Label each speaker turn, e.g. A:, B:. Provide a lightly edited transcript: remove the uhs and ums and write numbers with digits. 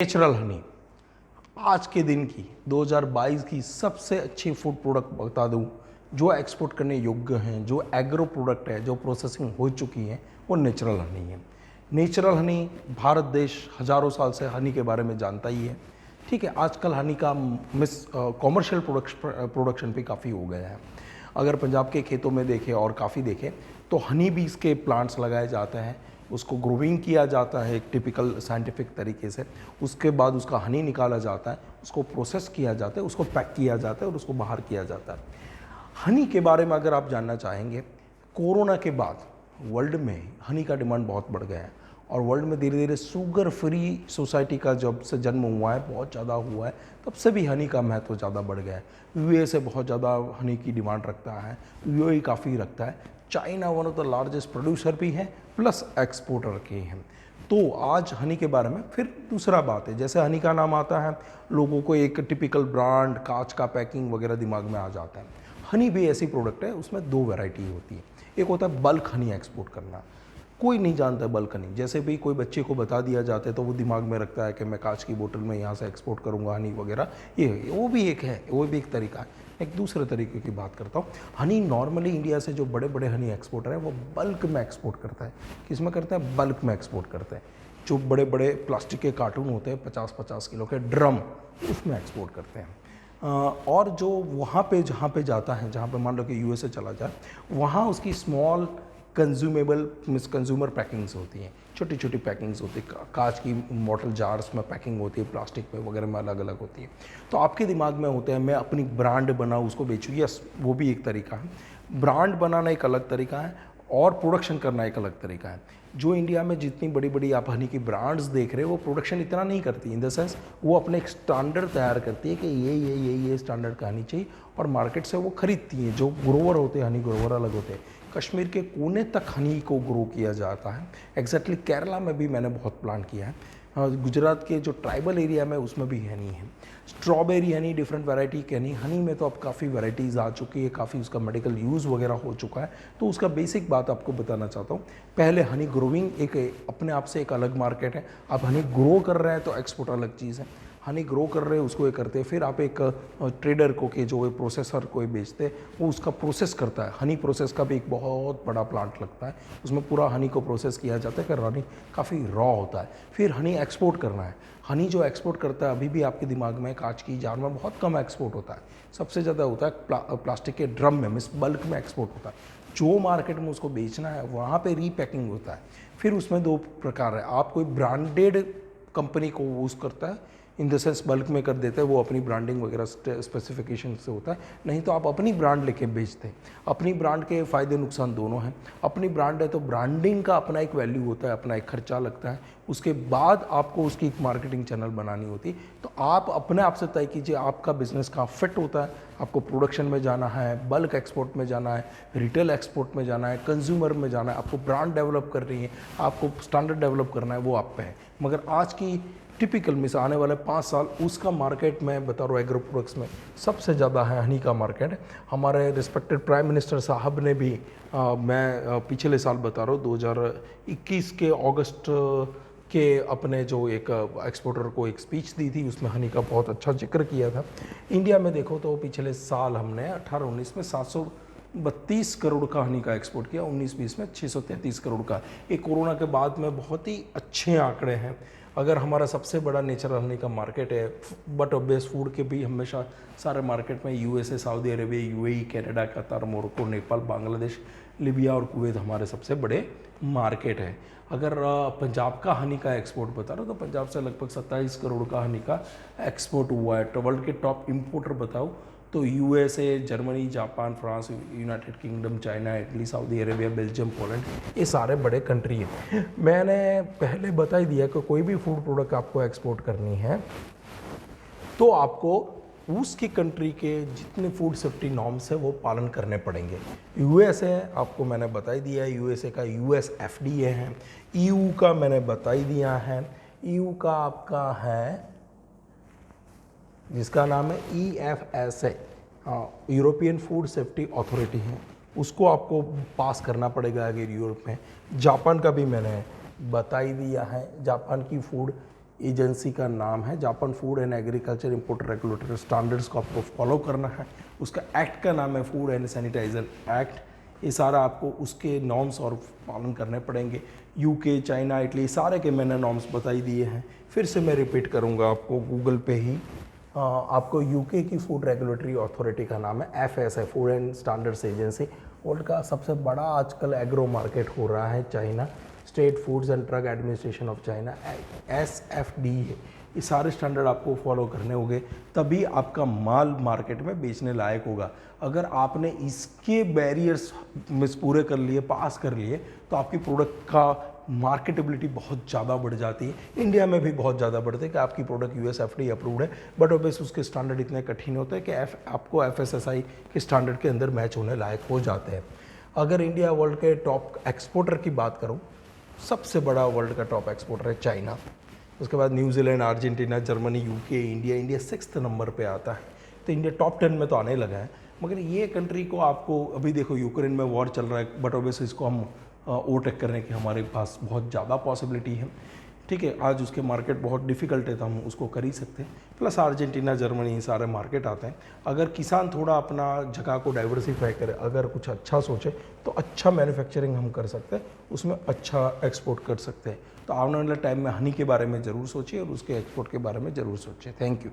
A: Natural Honey आज के दिन की 2022 की सबसे अच्छी फूड प्रोडक्ट बता दूं जो एक्सपोर्ट करने योग्य हैं, जो एग्रो प्रोडक्ट है, जो प्रोसेसिंग हो चुकी है, वो नेचुरल हनी है। नेचुरल हनी भारत देश हजारों साल से हनी के बारे में जानता ही है। ठीक है, आजकल हनी का कॉमर्शियल प्रोडक्शन भी काफ़ी हो गया है। अगर पंजाब के खेतों में देखें और काफ़ी देखें तो हनी बीज के प्लांट्स लगाए जाते हैं, उसको ग्रोविंग किया जाता है एक टिपिकल साइंटिफिक तरीके से। उसके बाद उसका हनी निकाला जाता है, उसको प्रोसेस किया जाता है, उसको पैक किया जाता है और उसको बाहर किया जाता है। हनी के बारे में अगर आप जानना चाहेंगे, कोरोना के बाद वर्ल्ड में हनी का डिमांड बहुत बढ़ गया है और वर्ल्ड में धीरे धीरे शुगर फ्री सोसाइटी का जब से जन्म हुआ है, बहुत ज़्यादा हुआ है, तब से भी हनी का महत्व ज़्यादा बढ़ गया है। यूएसए बहुत ज़्यादा हनी की डिमांड रखता है, यूएई काफ़ी रखता है, China one of the largest producer भी है प्लस एक्सपोर्टर के हैं। तो आज हनी के बारे में फिर दूसरा बात है, जैसे हनी का नाम आता है लोगों को एक टिपिकल ब्रांड, कांच का पैकिंग वगैरह दिमाग में आ जाता है। हनी भी ऐसी प्रोडक्ट है, उसमें दो वैरायटी होती है। एक होता है बल्क हनी एक्सपोर्ट करना, कोई नहीं जानता बल्क हनी। जैसे भी कोई बच्चे को बता दिया जाता है तो वो दिमाग में रखता है कि मैं कांच की बोतल में यहाँ से एक्सपोर्ट करूँगा हनी वगैरह, ये वो भी एक है, वो भी एक तरीका है। एक दूसरे तरीके की बात करता हूँ। हनी नॉर्मली इंडिया से जो बड़े बड़े हनी एक्सपोर्टर हैं वो बल्क में एक्सपोर्ट करता है। किस में करता है? बल्क में एक्सपोर्ट करता है। जो बड़े बड़े प्लास्टिक के कार्टून होते हैं 50-50 किलो के ड्रम, उसमें एक्सपोर्ट करते हैं। और जो वहाँ पे जहाँ पे जाता है, जहाँ पे मान लो कि यूएसए चला जाए, वहाँ उसकी स्मॉल कंज्यूमेबल कंज्यूमर पैकिंग्स होती हैं, छोटी छोटी पैकिंग्स होती है, कांच की बॉटल जार्स में पैकिंग होती है, प्लास्टिक में वगैरह में अलग अलग होती है। तो आपके दिमाग में होता है मैं अपनी ब्रांड बनाऊँ, उसको बेचूँ, यस वो भी एक तरीका है। ब्रांड बनाना एक अलग तरीका है और प्रोडक्शन करना एक अलग तरीका है। जो इंडिया में जितनी बड़ी बड़ी आप हनी की ब्रांड्स देख रहे हो, वो प्रोडक्शन इतना नहीं करती, इन द सेंस वो अपने एक स्टैंडर्ड तैयार करती है कि ये स्टैंडर्ड का हनी चाहिए और मार्केट से वो खरीदती हैं। जो ग्रोवर होते हैं, हनी ग्रोवर अलग होते हैं, कश्मीर के कोने तक हनी को ग्रो किया जाता है। एग्जैक्टली केरला में भी मैंने बहुत प्लांट किया है, गुजरात के जो ट्राइबल एरिया में उसमें भी हनी है। स्ट्रॉबेरी हनी, डिफरेंट वैरायटी के हनी में तो अब काफ़ी वैरायटीज़ आ चुकी है, काफ़ी उसका मेडिकल यूज़ वगैरह हो चुका है। तो उसका बेसिक बात आपको बताना चाहता हूँ। पहले हनी ग्रोविंग एक अपने आप से एक अलग मार्केट है। आप हनी ग्रो कर रहे हैं तो एक्सपोर्ट अलग चीज़ है, हनी ग्रो कर रहे हैं उसको ये करते हैं, फिर आप एक ट्रेडर को के जो प्रोसेसर को बेचते हैं, वो उसका प्रोसेस करता है। हनी प्रोसेस का भी एक बहुत बड़ा प्लांट लगता है, उसमें पूरा हनी को प्रोसेस किया जाता है कि हनी काफ़ी रॉ होता है। फिर हनी एक्सपोर्ट करना है। हनी जो एक्सपोर्ट करता है, अभी भी आपके दिमाग में कांच की जार में बहुत कम एक्सपोर्ट होता है, सबसे ज़्यादा होता है प्लास्टिक के ड्रम में, मिस बल्क में एक्सपोर्ट होता है। जो मार्केट में उसको बेचना है वहाँ पे रीपैकिंग होता है। फिर उसमें दो प्रकार है, आप कोई ब्रांडेड कंपनी को यूज़ करता है, इन द सेंस बल्क में कर देते हैं, वो अपनी ब्रांडिंग वगैरह स्पेसिफिकेशन से होता है। नहीं तो आप अपनी ब्रांड लेके बेचते हैं। अपनी ब्रांड के फ़ायदे नुकसान दोनों हैं। अपनी ब्रांड है तो ब्रांडिंग का अपना एक वैल्यू होता है, अपना एक खर्चा लगता है, उसके बाद आपको उसकी एक मार्केटिंग चैनल बनानी होती है। तो आप अपने आप से तय कीजिए आपका बिजनेस कहाँ फिट होता है। आपको प्रोडक्शन में जाना है, बल्क एक्सपोर्ट में जाना है, रिटेल एक्सपोर्ट में जाना है, कंज्यूमर में जाना है, आपको ब्रांड डेवलप कर रही है, आपको स्टैंडर्ड डेवलप करना है, वो आप पे है। मगर आज की टिपिकल में से आने वाले 5 साल उसका मार्केट में बता रहा हूँ, एग्रो प्रोडक्ट्स में सबसे ज़्यादा है हनी का मार्केट। हमारे रिस्पेक्टेड प्राइम मिनिस्टर साहब ने भी मैं पिछले साल बता रहा हूँ 2021 के अगस्त के अपने जो एक एक्सपोर्टर को एक स्पीच दी थी, उसमें हनी का बहुत अच्छा जिक्र किया था। इंडिया में देखो तो पिछले साल हमने 18-19 में 732 करोड़ का हनी का एक्सपोर्ट किया, 19-20 में 633 करोड़ का। एक कोरोना के बाद में बहुत ही अच्छे आंकड़े हैं। अगर हमारा सबसे बड़ा नेचुरल हनी का मार्केट है, बट ऑब्वियस फूड के भी हमेशा सारे मार्केट में USA, Saudi Arabia, UAE, Canada, Qatar, Morocco, Nepal, Bangladesh, Libya और कुवैत हमारे सबसे बड़े मार्केट है। अगर पंजाब का हनी का एक्सपोर्ट बता रहा हूँ तो पंजाब से लगभग 27 करोड़ का हनी का एक्सपोर्ट हुआ है। तो वर्ल्ड के टॉप इंपोर्टर बताओ तो USA, Germany, Japan, France, United kingdom, China, Italy, Saudi Arabia, Belgium, Poland, ये सारे बड़े कंट्री हैं। मैंने पहले बता ही दिया कि कोई भी फूड प्रोडक्ट आपको एक्सपोर्ट करनी है तो आपको उसकी कंट्री के जितने फूड सेफ्टी नॉर्म्स है वो पालन करने पड़ेंगे। यूएसए आपको मैंने बता ही दिया है, यूएसए का यूएस एफडीए है। ईयू का मैंने बता ही दिया है, ईयू का आपका है जिसका नाम है EFSA, European food safety authority है, उसको आपको पास करना पड़ेगा अगर यूरोप में। जापान का भी मैंने बता ही दिया है, जापान की फूड एजेंसी का नाम है Japan food and agriculture import regulatory standards को आपको फॉलो करना है। उसका एक्ट का नाम है फूड एंड सैनिटाइजर एक्ट। ये सारा आपको उसके नॉर्म्स और पालन करने पड़ेंगे। यूके, चाइना, इटली, सारे के मैंने नॉर्म्स बताई दिए हैं। फिर से मैं रिपीट करूँगा आपको गूगल पे ही। आपको यूके की फूड रेगुलेटरी अथॉरिटी का नाम है FSA, food and standards agency. World का सबसे बड़ा आजकल एग्रो मार्केट हो रहा है China. State foods and drug administration of China, SFD है। ये सारे स्टैंडर्ड आपको फॉलो करने होंगे, तभी आपका माल मार्केट में बेचने लायक होगा। अगर आपने इसके बैरियर्स मिस पूरे कर लिए, पास कर लिए, तो आपकी प्रोडक्ट का मार्केटेबिलिटी बहुत ज़्यादा बढ़ जाती है। इंडिया में भी बहुत ज़्यादा बढ़ते हैं कि आपकी प्रोडक्ट USFDA अप्रूव्ड है, बट ऑब्वियस उसके स्टैंडर्ड इतने कठिन होते हैं कि आपको FSSAI के स्टैंडर्ड के अंदर मैच होने लायक हो जाते हैं। अगर इंडिया वर्ल्ड के टॉप एक्सपोर्टर की बात करूँ, सबसे बड़ा वर्ल्ड का टॉप एक्सपोर्टर है चाइना। उसके बाद New Zealand, Argentina, Germany, UK, India 6th number पे आता है। तो इंडिया टॉप 10 में तो आने लगा है। मगर ये कंट्री को आपको अभी देखो, यूक्रेन में वॉर चल रहा है, बट ऑब्वियसली इसको हम ओवरटेक करने की हमारे पास बहुत ज़्यादा पॉसिबिलिटी है। ठीक है, आज उसके मार्केट बहुत डिफिकल्ट है, तो हम उसको कर ही सकते हैं। प्लस अर्जेंटीना, जर्मनी, ये सारे मार्केट आते हैं। अगर किसान थोड़ा अपना जगह को डाइवर्सिफाई करे, अगर कुछ अच्छा सोचे, तो अच्छा मैन्युफैक्चरिंग हम कर सकते हैं, उसमें अच्छा एक्सपोर्ट कर सकते हैं। तो आने वाले टाइम में हनी के बारे में ज़रूर सोचिए और उसके एक्सपोर्ट के बारे में ज़रूर सोचिए। Thank you.